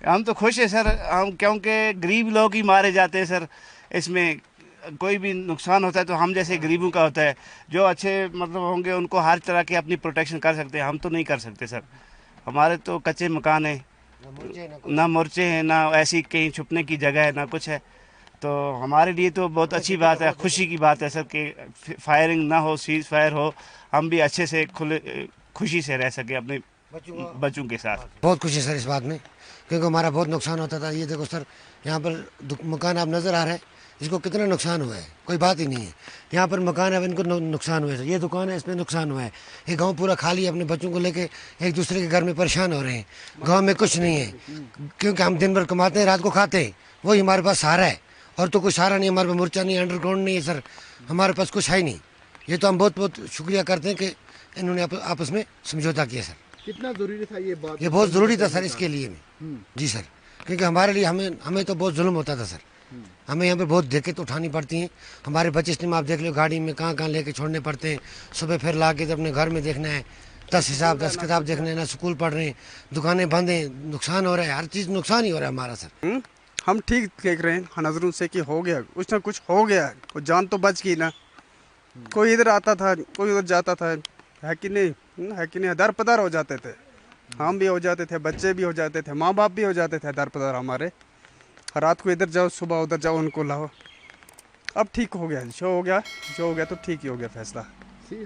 ہم تو خوش ہیں سر، ہم کیونکہ غریب لوگ ہی مارے جاتے ہیں سر، اس میں کوئی بھی نقصان ہوتا ہے تو ہم جیسے غریبوں کا ہوتا ہے، جو اچھے مطلب ہوں گے ان کو ہر طرح کی اپنی پروٹیکشن کر سکتے ہیں، ہم تو نہیں کر سکتے سر، ہمارے تو کچے مکان ہیں، نہ مورچے ہیں، نہ ایسی کہیں چھپنے کی جگہ ہے، نہ کچھ ہے، تو ہمارے لیے تو بہت اچھی بات ہے، خوشی کی بات ہے سر کہ فائرنگ نہ ہو، سیز فائر ہو، ہم بھی اچھے سے خوشی سے رہ سکے اپنے بچوں کے ساتھ۔ بہت خوشی سر اس بات میں، کیونکہ ہمارا بہت نقصان ہوتا تھا۔ یہ دیکھو سر، یہاں پر مکان آپ نظر آ رہا ہے، اس کو کتنا نقصان ہوا ہے، کوئی بات ہی نہیں ہے۔ یہاں پر مکان ہے ان کو نقصان ہوا ہے، یہ دکان ہے اس میں نقصان ہوا ہے، یہ گاؤں پورا خالی ہے، اپنے بچوں کو لے کے ایک دوسرے کے گھر میں پریشان ہو رہے ہیں۔ گاؤں میں کچھ نہیں ہے، کیونکہ ہم دن بھر کماتے ہیں، رات کو کھاتے ہیں، وہی ہمارے پاس سہارا ہے، اور تو کوئی سہارا نہیں، ہمارے پاس مورچہ نہیں، انڈر گراؤنڈ نہیں ہے سر، ہمارے پاس کچھ ہے نہیں۔ یہ تو ہم بہت بہت شکریہ کرتے ہیں کہ انہوں نے آپس میں سمجھوتا کیا سر۔ کتنا ضروری تھا یہ بات؟ یہ بہت ضروری تھا سر اس کے لیے میں، جی سر، کیونکہ ہمارے لیے ہمیں تو بہت ظلم ہوتا تھا سر، ہمیں یہاں پہ بہت دقت اٹھانی پڑتی ہیں، ہمارے بچے اس ٹائم آپ دیکھ لو گاڑی میں کہاں کہاں لے کے چھوڑنے پڑتے ہیں، صبح پھر لا کے اپنے گھر میں دیکھنا ہے، 10 حساب 10 کتاب دیکھنا ہے، نہ اسکول پڑھ رہے ہیں، دکانیں بند ہیں، نقصان ہو رہا ہے، ہر چیز نقصان ہی ہو رہا ہے ہمارا سر۔ ہم ٹھیک دیکھ رہے ہیں نظروں سے کہ ہو گیا کچھ نہ کچھ، ہو گیا، جان تو بچ گئی نا، کوئی ادھر آتا تھا کوئی ادھر جاتا تھا، ہے کہ نہیں، ہے کہ نہیں، در پدر ہو جاتے تھے، ہم بھی ہو جاتے تھے، بچے بھی ہو جاتے تھے، ماں باپ بھی ہو جاتے تھے در پدر ہمارے، رات کو ادھر جاؤ صبح ادھر جاؤ ان کو لاؤ۔ اب ٹھیک ہو گیا، جو ہو گیا تو ٹھیک ہی ہو گیا فیصلہ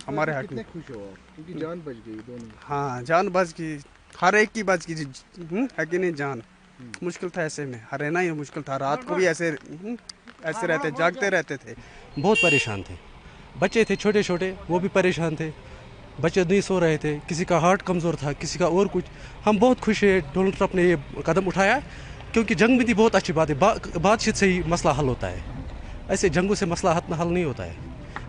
ہمارے حق میں۔ خوش ہو کیونکہ جان بچ گئی دونوں؟ ہاں جان بچ گئی، ہر ایک کی بچ گئی، ہے کہ نہیں جان؟ مشکل تھا ایسے میں، رہنا ہی مشکل تھا، رات کو بھی ایسے رہتے، جاگتے رہتے تھے، بہت پریشان تھے، بچے تھے چھوٹے چھوٹے، وہ بھی پریشان تھے، بچے نہیں سو رہے تھے، کسی کا ہارٹ کمزور تھا، کسی کا اور کچھ۔ ہم بہت خوش ہیں ڈونلڈ ٹرمپ نے یہ قدم اٹھایا، کیونکہ جنگ بھی تھی، بہت اچھی بات ہے، بات چیت سے ہی مسئلہ حل ہوتا ہے، ایسے جنگوں سے مسئلہ حل نہیں ہوتا ہے،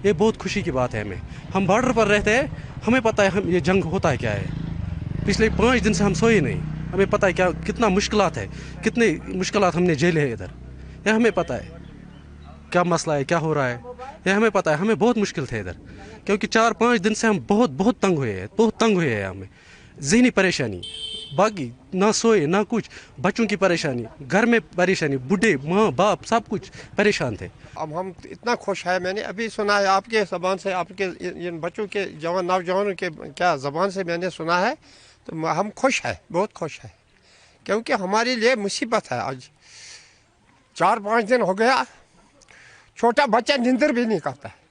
یہ بہت خوشی کی بات ہے ہمیں۔ ہم بارڈر پر رہتے ہیں، ہمیں پتہ ہے یہ جنگ ہوتا ہے کیا ہے، پچھلے 5 دن سے ہم سوئے نہیں، ہمیں پتہ ہے کتنا مشکلات ہے، کتنے مشکلات ہم نے جھیلے ہیں ادھر، یہ ہمیں پتہ ہے کیا مسئلہ ہے، کیا ہو رہا ہے، یہ ہمیں پتہ ہے، ہمیں بہت مشکل تھے ادھر، کیونکہ 4-5 دن سے ہم بہت تنگ ہوئے ہیں، ہمیں ذہنی پریشانی، باقی نہ سوئے نہ کچھ، بچوں کی پریشانی، گھر میں پریشانی، بوڑھے ماں باپ سب کچھ پریشان تھے۔ اب ہم اتنا خوش ہیں، میں نے ابھی سنا ہے آپ کے زبان سے، آپ کے ان بچوں کے نوجوانوں کے کیا زبان سے میں نے سنا ہے، تو ہم خوش ہیں، بہت خوش ہیں، کیونکہ ہمارے لیے مصیبت ہے۔ آج 4-5 دن ہو گیا، چھوٹا بچہ نیندر بھی نہیں کرتا ہے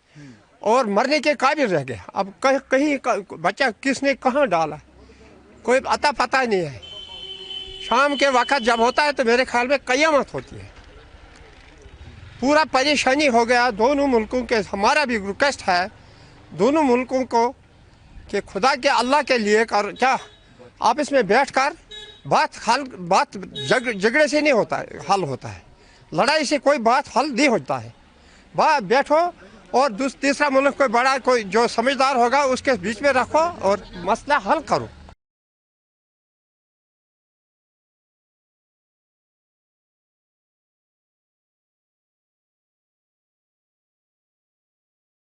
اور مرنے کے قابل رہ گیا۔ اب کہیں بچہ کس نے کہاں ڈالا، کوئی اتا پتہ نہیں ہے۔ شام کے وقت جب ہوتا ہے تو میرے خیال میں قیامت ہوتی ہے، پورا پریشانی ہو گیا دونوں ملکوں کے۔ ہمارا بھی ریکویسٹ ہے دونوں ملکوں کو کہ خدا کے اللہ کے لیے کیا آپس میں بیٹھ کر بات جھگڑے سے نہیں ہوتا ہے، حل ہوتا ہے، لڑائی سے کوئی بات حل نہیں ہوتا ہے۔ بیٹھو اور تیسرا ملک کوئی بڑا کوئی جو سمجھدار ہوگا اس کے بیچ میں رکھو اور مسئلہ حل کرو۔